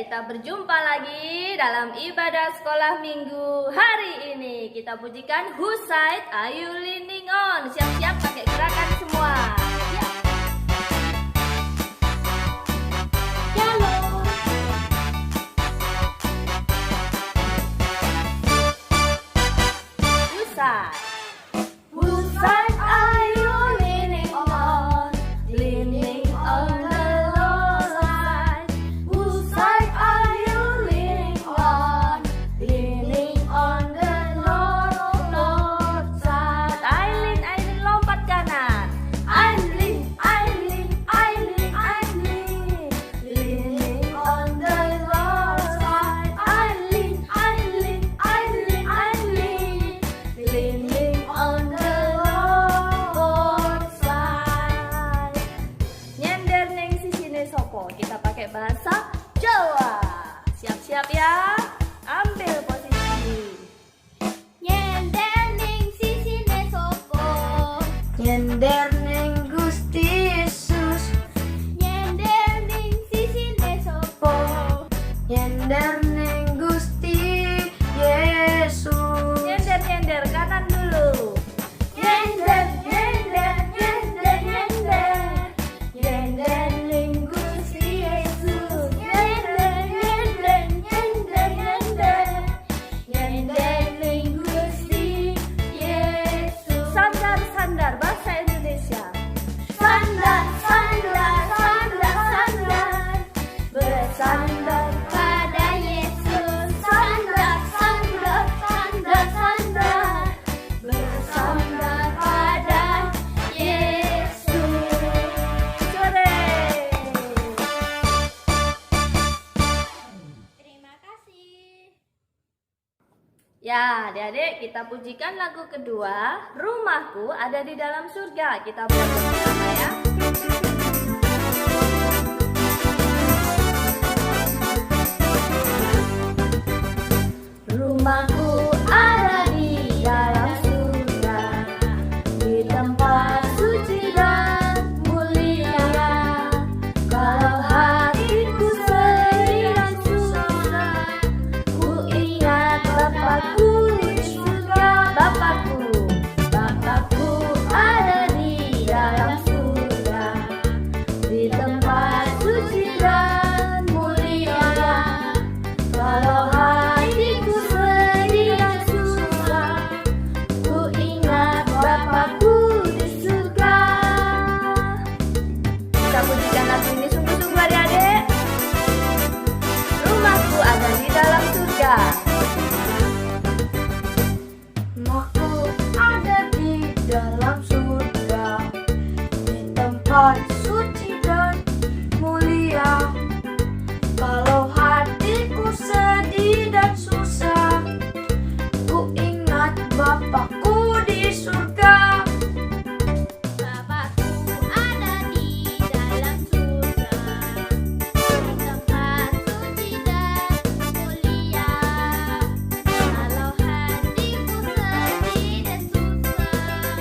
kita berjumpa lagi dalam ibadah sekolah minggu hari ini. Kita pujikan Whose Side Are You Leaning On? Siap-siap pakai gerakan semua. Ya. Halo. Whose side? Whose side are you leaning on? Leaning on the Lord's side. Whose side are you leaning on? Leaning on the Lord's side. I lean, lompat kanan. I lean. Leaning on the Lord's side. I lean. Leaning on the Lord's side. Nyender neng sisine sopo. Kita pakai bahasa Jawa. Siap-siap ya. Ambil posisi. Nyender ning sisine sopo. Nyender neng Gusti Yesus. Nyender ning sisine sopo. Nyender neng Gusti Yesus. Nyender kanan dulu. Nyender neng Gusti Yesus. Nyender neng Gusti Yesus. Sandar bahasa Indonesia. Sandar bersandar Pada Yesus. sandar bersandar pada Yesus. Sore. Terima kasih. Ya, adik-adik, kita pujikan lagu kedua, Rumahku Ada di Dalam Surga. Kita buat bersama ya. Rumahku ada di dalam surga, di tempat suci dan mulia. Kalau hatiku sedih dan susah, ku ingat Bapakku di surga. Bapakku ada di dalam surga, di tempat suci dan mulia. Kalau hatiku sedih dan susah, ku ingat Bapakku di surga. Kita pujikan lagu ini sungguh-sungguh adik-adik. Rumahku ada di dalam surga. Rumahku ada di dalam surga, di tempat suci dan mulia. Kalau hatiku sedih dan susah, ku ingat Bapakku di surga. Bapakku ada di dalam surga, di tempat suci dan mulia. Kalau hatiku sedih dan susah,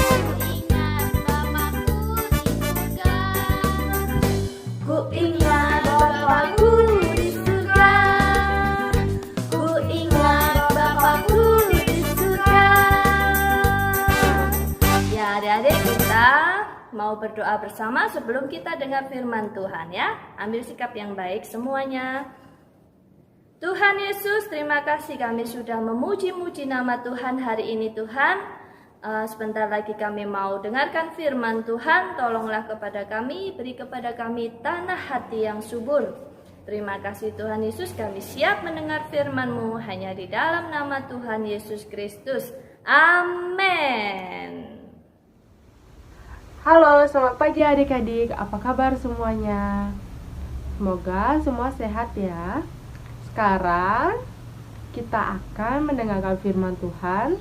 ku ingat Bapakku di surga. Ku ingat Bapakku di surga. Ku ingat Bapakku di surga. Ya adik-adik, kita mau berdoa bersama sebelum kita dengar firman Tuhan ya. Ambil sikap yang baik semuanya. Tuhan Yesus, terima kasih kami sudah memuji-muji nama Tuhan hari ini Tuhan. Sebentar lagi kami mau dengarkan firman Tuhan. Tolonglah kepada kami, beri kepada kami tanah hati yang subur. Terima kasih Tuhan Yesus, kami siap mendengar firman-Mu hanya di dalam nama Tuhan Yesus Kristus. Amin. Halo, selamat pagi adik-adik. Apa kabar semuanya? Semoga semua sehat ya. Sekarang kita akan mendengarkan firman Tuhan.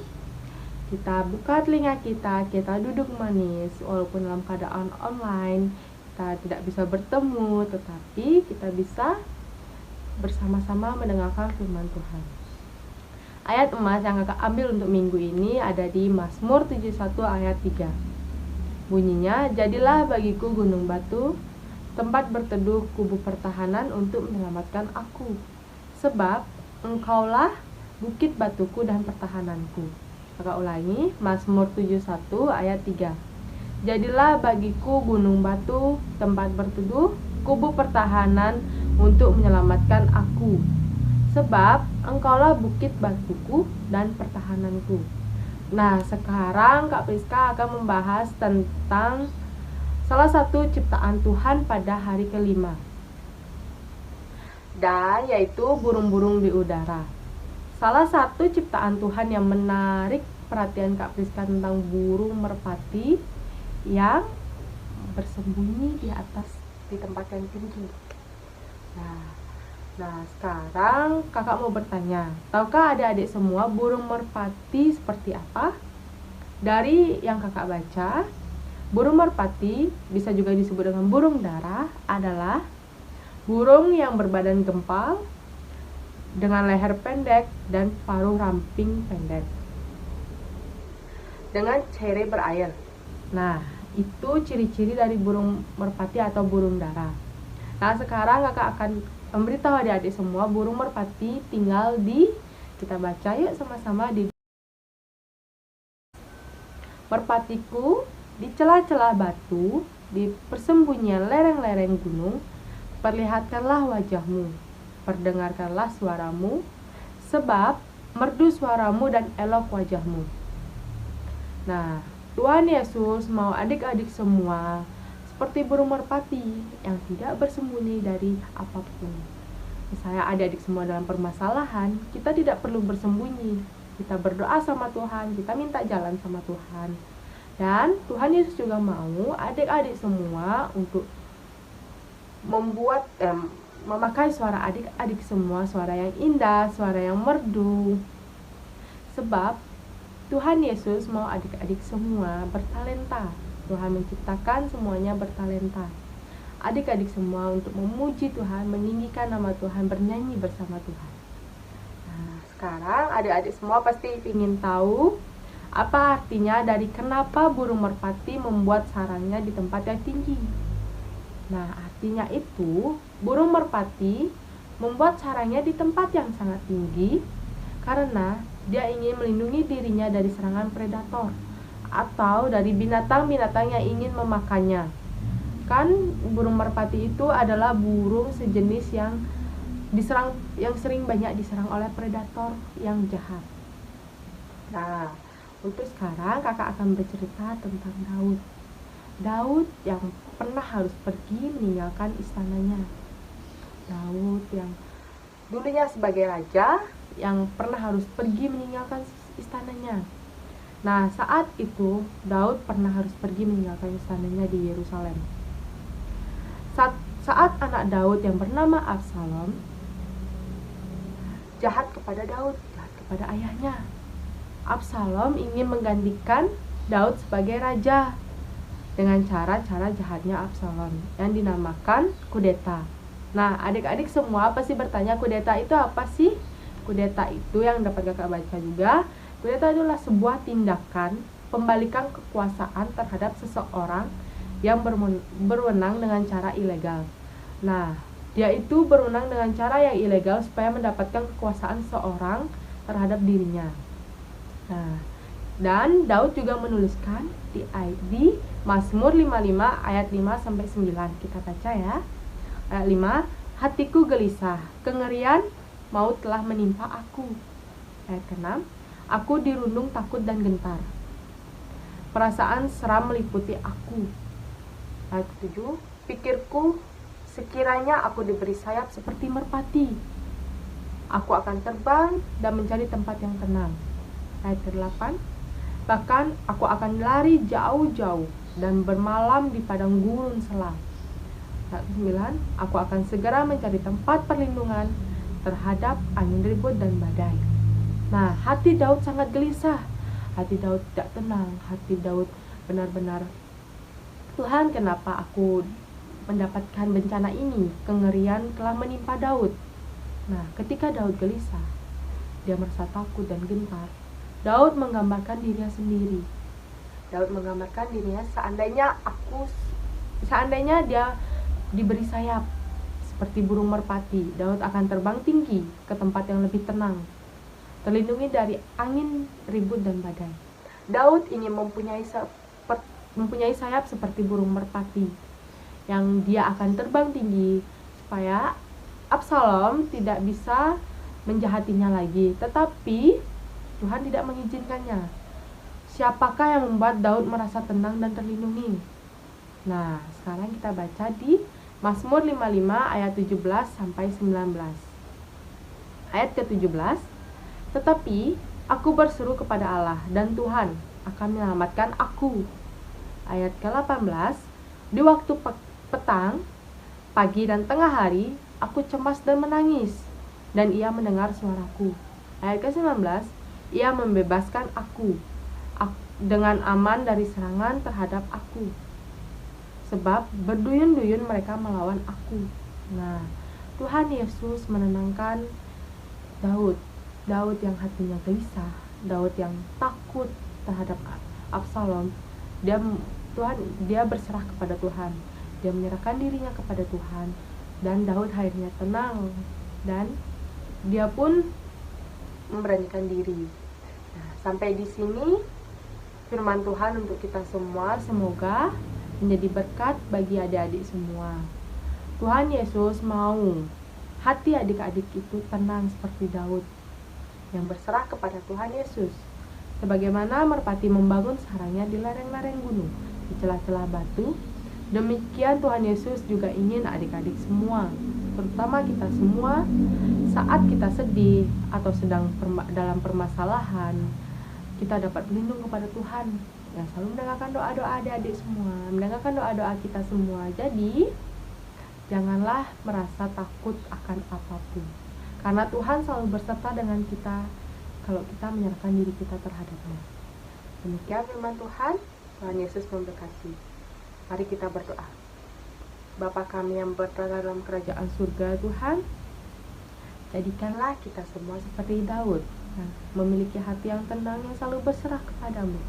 Kita buka telinga kita duduk manis. Walaupun dalam keadaan online, kita tidak bisa bertemu, tetapi kita bisa bersama-sama mendengarkan firman Tuhan. Ayat emas yang akan ambil untuk minggu ini ada di Mazmur 71 ayat 3. Bunyinya, jadilah bagiku gunung batu, tempat berteduh kubu pertahanan untuk menyelamatkan aku. Sebab Engkaulah bukit batuku dan pertahananku. Kakak ulangi, Mazmur 71 ayat 3. Jadilah bagiku gunung batu, tempat berteduh, kubu pertahanan untuk menyelamatkan aku. Sebab Engkaulah bukit batuku dan pertahananku. Nah, sekarang Kak Priska akan membahas tentang salah satu ciptaan Tuhan pada hari kelima, dan yaitu burung-burung di udara. Salah satu ciptaan Tuhan yang menarik perhatian Kak Priska tentang burung merpati yang bersembunyi di tempat yang tinggi. Nah, sekarang kakak mau bertanya, tahukah adik-adik semua burung merpati seperti apa? Dari yang kakak baca, burung merpati, bisa juga disebut dengan burung dara, adalah burung yang berbadan gempal dengan leher pendek dan paruh ramping pendek dengan cere berair. Nah, itu ciri-ciri dari burung merpati atau burung dara. Nah, sekarang kakak akan memberitahu adik-adik semua burung merpati tinggal di, kita baca yuk sama-sama, di merpatiku di celah-celah batu, di persembunyian lereng-lereng gunung, perlihatkanlah wajahmu, perdengarkanlah suaramu, sebab merdu suaramu dan elok wajahmu. Nah, Tuhan Yesus mau adik-adik semua seperti burung merpati yang tidak bersembunyi dari apapun. Misalnya adik-adik semua dalam permasalahan, kita tidak perlu bersembunyi. Kita berdoa sama Tuhan, kita minta jalan sama Tuhan. Dan Tuhan Yesus juga mau adik-adik semua untuk memakai suara adik-adik semua, suara yang indah, suara yang merdu. Sebab Tuhan Yesus mau adik-adik semua bertalenta. Tuhan menciptakan semuanya bertalenta. Adik-adik semua untuk memuji Tuhan, meninggikan nama Tuhan, bernyanyi bersama Tuhan. Nah, sekarang adik-adik semua pasti ingin tahu apa artinya dari kenapa burung merpati membuat sarangnya di tempat yang tinggi. Nah, artinya itu burung merpati membuat sarangnya di tempat yang sangat tinggi karena dia ingin melindungi dirinya dari serangan predator atau dari binatang-binatang yang ingin memakannya. Kan burung merpati itu adalah burung sejenis yang sering banyak diserang oleh predator yang jahat. Nah, untuk sekarang kakak akan bercerita tentang Daud. Daud yang pernah harus pergi meninggalkan istananya. Daud yang dulunya sebagai raja yang pernah harus pergi meninggalkan istananya. Nah, saat itu Daud pernah harus pergi meninggalkan istananya di Yerusalem. Saat anak Daud yang bernama Absalom jahat kepada Daud, jahat kepada ayahnya. Absalom ingin menggantikan Daud sebagai raja dengan cara-cara jahatnya Absalom yang dinamakan kudeta. Nah, adik-adik semua pasti bertanya, kudeta itu apa sih? Kudeta itu yang dapat kakak baca juga. Kudeta adalah sebuah tindakan pembalikan kekuasaan terhadap seseorang yang berwenang dengan cara ilegal. Nah, dia itu berwenang dengan cara yang ilegal supaya mendapatkan kekuasaan seseorang terhadap dirinya. Nah, dan Daud juga menuliskan di Mazmur 55 ayat 5 sampai 9. Kita baca ya. Ayat 5, hatiku gelisah, kengerian maut telah menimpa aku. Ayat ke-6, aku dirundung takut dan gentar. Perasaan seram meliputi aku. Ayat ke-7, pikirku sekiranya aku diberi sayap seperti merpati. Aku akan terbang dan mencari tempat yang tenang. Ayat ke-8, bahkan aku akan lari jauh-jauh dan bermalam di padang gurun selam. Ayat ke-9, aku akan segera mencari tempat perlindungan terhadap angin ribut dan badai. Nah, hati Daud sangat gelisah. Hati Daud tidak tenang. Hati Daud benar-benar, Tuhan, kenapa aku mendapatkan bencana ini? Kengerian telah menimpa Daud. Nah, ketika Daud gelisah, dia merasa takut dan gentar. Daud menggambarkan dirinya sendiri. Daud menggambarkan dirinya seandainya dia diberi sayap seperti burung merpati. Daud akan terbang tinggi ke tempat yang lebih tenang, terlindungi dari angin ribut dan badai. Daud ingin mempunyai sayap seperti burung merpati, yang dia akan terbang tinggi supaya Absalom tidak bisa menjahatinya lagi. Tetapi Tuhan tidak mengizinkannya. Siapakah yang membuat Daud merasa tenang dan terlindungi? Nah, sekarang kita baca di Mazmur 55 ayat 17 sampai 19. Ayat ke-17, tetapi aku berseru kepada Allah, dan Tuhan akan menyelamatkan aku. Ayat ke-18, di waktu petang, pagi dan tengah hari, aku cemas dan menangis, dan Ia mendengar suaraku. Ayat ke-19, Ia membebaskan aku dengan aman dari serangan terhadap aku, sebab berduyun-duyun mereka melawan aku. Nah, Tuhan Yesus menenangkan Daud yang hatinya gelisah, Daud yang takut terhadap Absalom. Dia berserah kepada Tuhan, dia menyerahkan dirinya kepada Tuhan, dan Daud akhirnya tenang, dan dia pun memberanikan diri. Nah, sampai di sini firman Tuhan untuk kita semua. Semoga menjadi berkat bagi adik-adik semua. Tuhan Yesus mau hati adik-adik itu tenang seperti Daud yang berserah kepada Tuhan Yesus. Sebagaimana merpati membangun sarangnya di lereng-lereng gunung, di celah-celah batu, demikian Tuhan Yesus juga ingin adik-adik semua, terutama kita semua, saat kita sedih atau sedang dalam permasalahan, kita dapat berlindung kepada Tuhan yang selalu mendengarkan doa-doa adik-adik semua, mendengarkan doa-doa kita semua. Jadi, janganlah merasa takut akan apapun, karena Tuhan selalu berserta dengan kita kalau kita menyerahkan diri kita terhadap-Nya. Demikian firman Tuhan. Tuhan Yesus memberkati. Mari kita berdoa. Bapa kami yang berada dalam kerajaan surga, Tuhan, jadikanlah kita semua seperti Daud, memiliki hati yang tenang, yang selalu berserah kepadamu.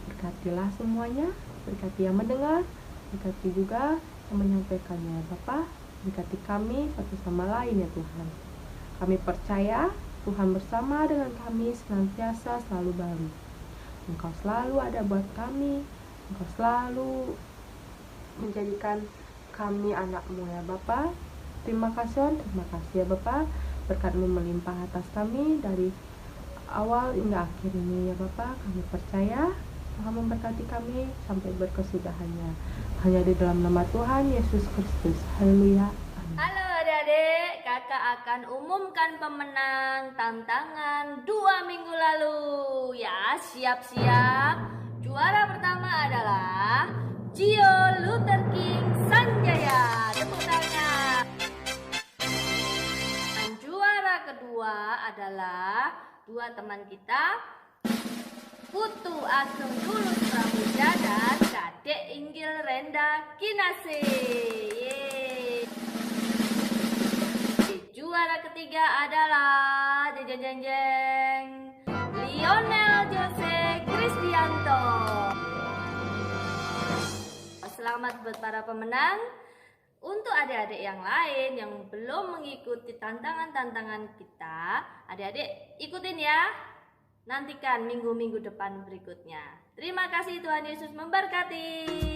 Berkatilah semuanya, berkati yang mendengar, berkati juga yang menyampaikannya. Bapa, berkati kami satu sama lain ya Tuhan. Kami percaya Tuhan bersama dengan kami senantiasa selalu baru. Engkau selalu ada buat kami, Engkau selalu menjadikan kami anak-Mu ya Bapa. Terima kasih ya Bapa, berkat-Mu melimpah atas kami dari awal hingga akhir ini ya Bapa. Kami percaya Tuhan memberkati kami sampai berkesudahannya. Hanya di dalam nama Tuhan Yesus Kristus. Haleluya. Halo adik-adik, kakak akan umumkan pemenang tantangan 2 minggu lalu. Ya, siap-siap. Juara pertama adalah Gio Luther King Sanjaya. Tepuk tangan. Dan juara kedua adalah 2 teman kita, Putu Ageng Tulus Pramudia dan Kadek Inggil Renda Kinase. Yeay. Juara ketiga adalah Lionel Jose Kristianto. Selamat buat para pemenang. Untuk adik-adik yang lain yang belum mengikuti tantangan-tantangan kita, adik-adik ikutin ya. Nantikan minggu-minggu depan berikutnya. Terima kasih, Tuhan Yesus memberkati.